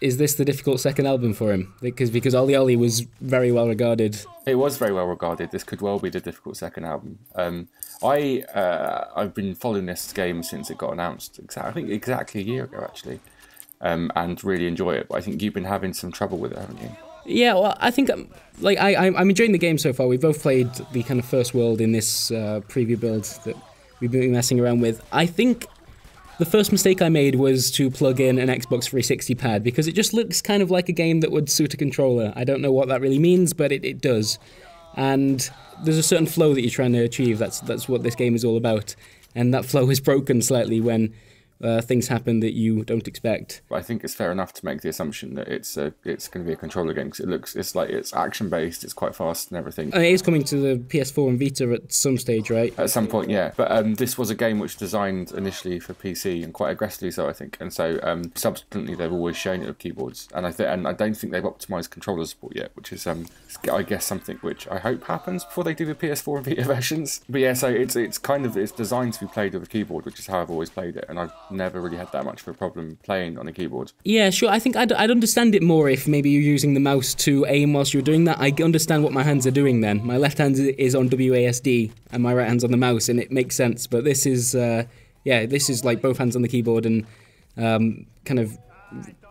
Is this the difficult second album for him? Because Ollie Ollie was very well regarded. It was very well regarded. This could well be the difficult second album. I've been following this game since it got announced. I think exactly a year ago, actually, and really enjoy it. But I think you've been having some trouble with it, haven't you? Yeah, well, I think I'm enjoying the game so far. We've both played the kind of first world in this preview build that we've been messing around with. I think the first mistake I made was to plug in an Xbox 360 pad, because it just looks kind of like a game that would suit a controller. I don't know what that really means, but it does. And there's a certain flow that you're trying to achieve. That's what this game is all about. And that flow is broken slightly when things happen that you don't expect. I think it's fair enough to make the assumption that it's going to be a controller game, because it's action based, it's quite fast and everything. It is coming to the PS4 and Vita at some stage, right? At some point, yeah. But this was a game which designed initially for PC, and quite aggressively so, I think. And so subsequently, they've always shown it with keyboards, and I don't think they've optimized controller support yet, which is I guess something which I hope happens before they do the PS4 and Vita versions. But yeah, so it's designed to be played with a keyboard, which is how I've always played it, and I've never really had that much of a problem playing on a keyboard. Yeah, sure. I think I'd understand it more if maybe you're using the mouse to aim whilst you're doing that. I understand what my hands are doing then. My left hand is on WASD and my right hand's on the mouse, and it makes sense. But this is, this is like both hands on the keyboard, and kind of,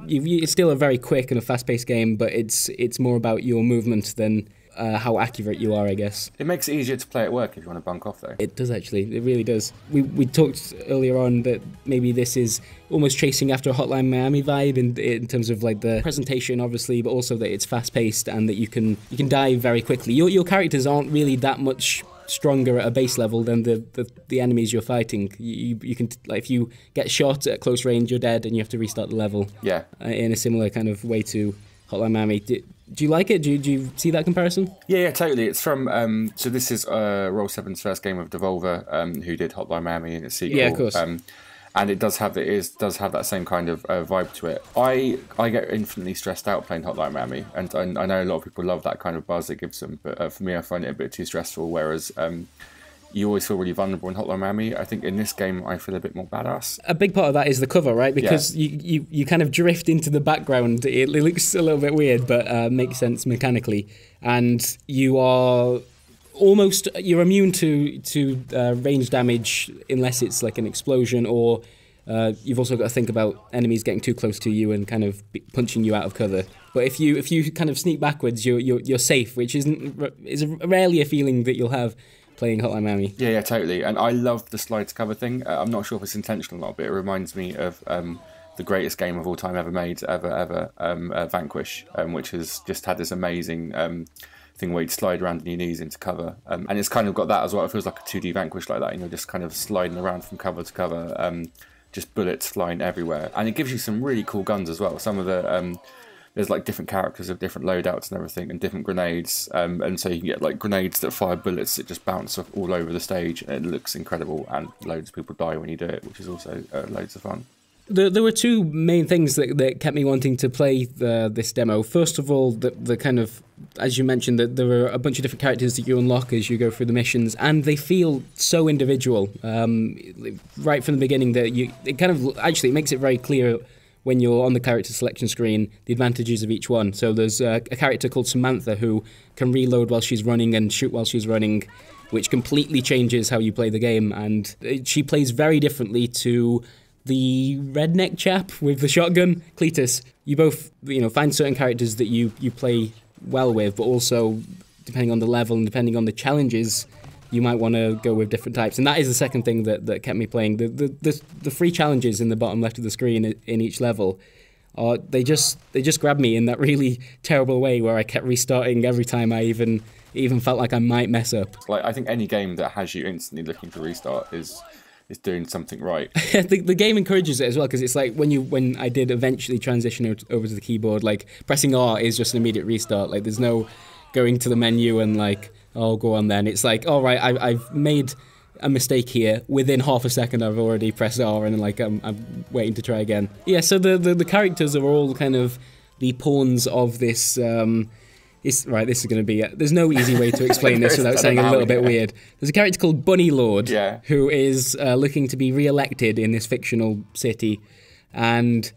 it's still a very quick and a fast-paced game, but it's more about your movement than how accurate you are, I guess. It makes it easier to play at work if you want to bunk off, though. It does, actually. It really does. We talked earlier on that maybe this is almost chasing after a Hotline Miami vibe in terms of like the presentation, obviously, but also that it's fast-paced and that you can die very quickly. Your characters aren't really that much stronger at a base level than the enemies you're fighting. You can, like, if you get shot at close range, you're dead and you have to restart the level. Yeah. In a similar kind of way to Hotline Miami. Do you like it? Do you see that comparison? Yeah, totally. It's from so this is Roll7's first game with Devolver, who did Hotline Miami and its sequel. Yeah, of course. And it does have that same kind of vibe to it. I get infinitely stressed out playing Hotline Miami, and I know a lot of people love that kind of buzz it gives them. But for me, I find it a bit too stressful. Whereas you always feel really vulnerable in Hotline Miami. I think in this game, I feel a bit more badass. A big part of that is the cover, right? Because you kind of drift into the background. It looks a little bit weird, but makes sense mechanically. And you are you're immune to range damage unless it's like an explosion, or you've also got to think about enemies getting too close to you and kind of punching you out of cover. But if you kind of sneak backwards, you're safe, which is rarely a feeling that you'll have playing Hotline Miami. Yeah, totally. And I love the slide to cover thing. I'm not sure if it's intentional or not, but it reminds me of the greatest game of all time ever made, Vanquish, which has just had this amazing thing where you slide around on your knees into cover. And it's kind of got that as well. It feels like a 2D Vanquish like that, and you're just kind of sliding around from cover to cover, just bullets flying everywhere. And it gives you some really cool guns as well. Some of the... there's like different characters of different loadouts and everything, and different grenades, and so you can get like grenades that fire bullets that just bounce off all over the stage, and it looks incredible, and loads of people die when you do it, which is also loads of fun. There were two main things that kept me wanting to play this demo. First of all, the kind of, as you mentioned, that there are a bunch of different characters that you unlock as you go through the missions, and they feel so individual. Right from the beginning, it makes it very clear when you're on the character selection screen, the advantages of each one. So there's a character called Samantha who can reload while she's running and shoot while she's running, which completely changes how you play the game. And she plays very differently to the redneck chap with the shotgun, Cletus. You both, find certain characters that you play well with, but also, depending on the level and depending on the challenges, you might want to go with different types. And that is the second thing that kept me playing. The free challenges in the bottom left of the screen in each level, they just grabbed me in that really terrible way where I kept restarting every time I even felt like I might mess up. Like, I think any game that has you instantly looking to restart is doing something right. The game encourages it as well, because it's like when I did eventually transition over to the keyboard, like pressing R is just an immediate restart. Like there's no going to the menu and like, oh, go on then. It's like, all right, I've made a mistake here. Within half a second, I've already pressed R and like I'm waiting to try again. Yeah, so the characters are all kind of the pawns of this. This is going to be... there's no easy way to explain this without saying a little bit weird. There's a character called Bunny Lord, who is looking to be re-elected in this fictional city, and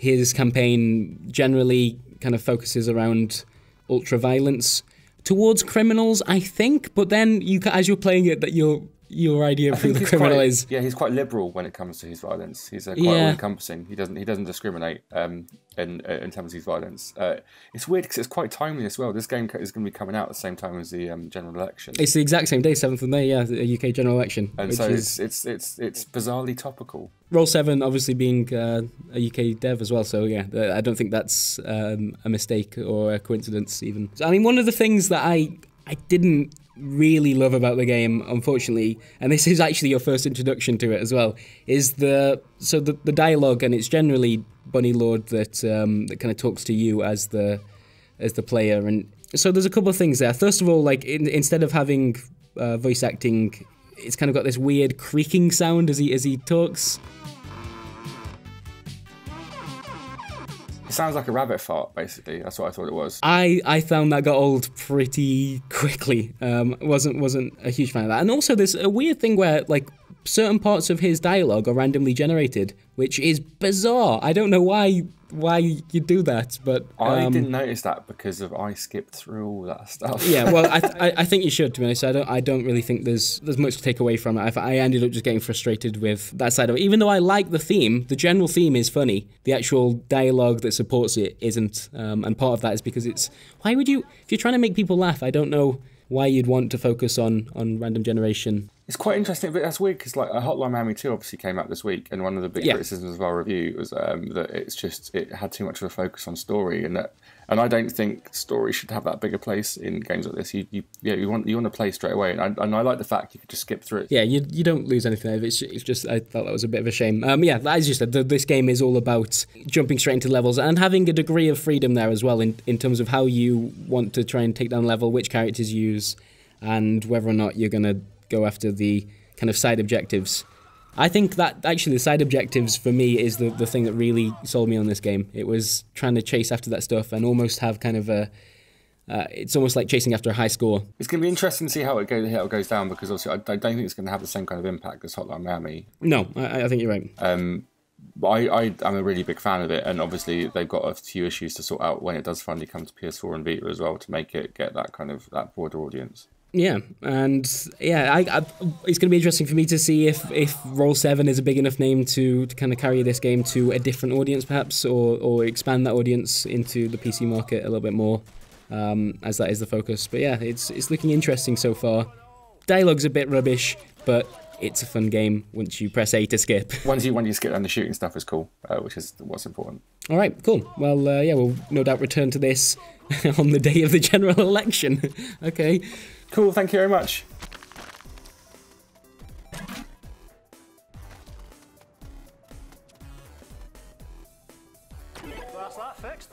his campaign generally kind of focuses around ultra-violence towards criminals, I think, but then as you're playing it, that your idea of who the criminal is. Yeah, he's quite liberal when it comes to his violence. He's quite all-encompassing. He doesn't discriminate in terms of his violence. It's weird because it's quite timely as well. This game is going to be coming out at the same time as the general election. It's the exact same day, 7th of May. Yeah, the UK general election. And so it's bizarrely topical. Roll 7 obviously being a UK dev as well, so yeah, I don't think that's a mistake or a coincidence even. So, I mean, one of the things that I didn't really love about the game, unfortunately, and this is actually your first introduction to it as well, is the dialogue, and it's generally Bunny Lord that kind of talks to you as the player, and so there's a couple of things there. First of all, like instead of having voice acting, it's kind of got this weird creaking sound as he talks. It sounds like a rabbit fart, basically. That's what I thought it was. I found that got old pretty quickly. Wasn't a huge fan of that. And also there's a weird thing where like certain parts of his dialogue are randomly generated, which is bizarre. I don't know why you do that, but I didn't notice that because I skipped through all that stuff. Yeah, well, I think you should, to be honest. I don't really think there's much to take away from it. I ended up just getting frustrated with that side of it. Even though I like the theme, the general theme is funny. The actual dialogue that supports it isn't, and part of that is because why would you, if you're trying to make people laugh, I don't know why you'd want to focus on random generation. It's quite interesting, but that's weird because like Hotline Miami 2 obviously came out this week, and one of the big criticisms of our review was that it had too much of a focus on story, and I don't think story should have that bigger place in games like this. You want to play straight away, and I like the fact you could just skip through it. Yeah, you don't lose anything. It's just I felt that was a bit of a shame. Yeah, as you said, this game is all about jumping straight into levels and having a degree of freedom there as well in terms of how you want to try and take down a level, which characters you use, and whether or not you're going to go after the kind of side objectives. I think that actually the side objectives for me is the thing that really sold me on this game. It was trying to chase after that stuff and almost have kind of it's almost like chasing after a high score. It's going to be interesting to see how it goes down, because obviously I don't think it's going to have the same kind of impact as Hotline Miami. No, I think you're right. But I'm a really big fan of it, and obviously they've got a few issues to sort out when it does finally come to PS4 and Vita as well to make it get that that broader audience. Yeah, and yeah, it's going to be interesting for me to see if Roll 7 is a big enough name to kind of carry this game to a different audience, perhaps, or expand that audience into the PC market a little bit more, as that is the focus. But yeah, it's looking interesting so far. Dialogue's a bit rubbish, but it's a fun game once you press A to skip. Once you skip, and the shooting stuff is cool, which is what's important. All right, cool. Well, yeah, we'll no doubt return to this on the day of the general election. Okay. Cool, thank you very much. That's that fixed.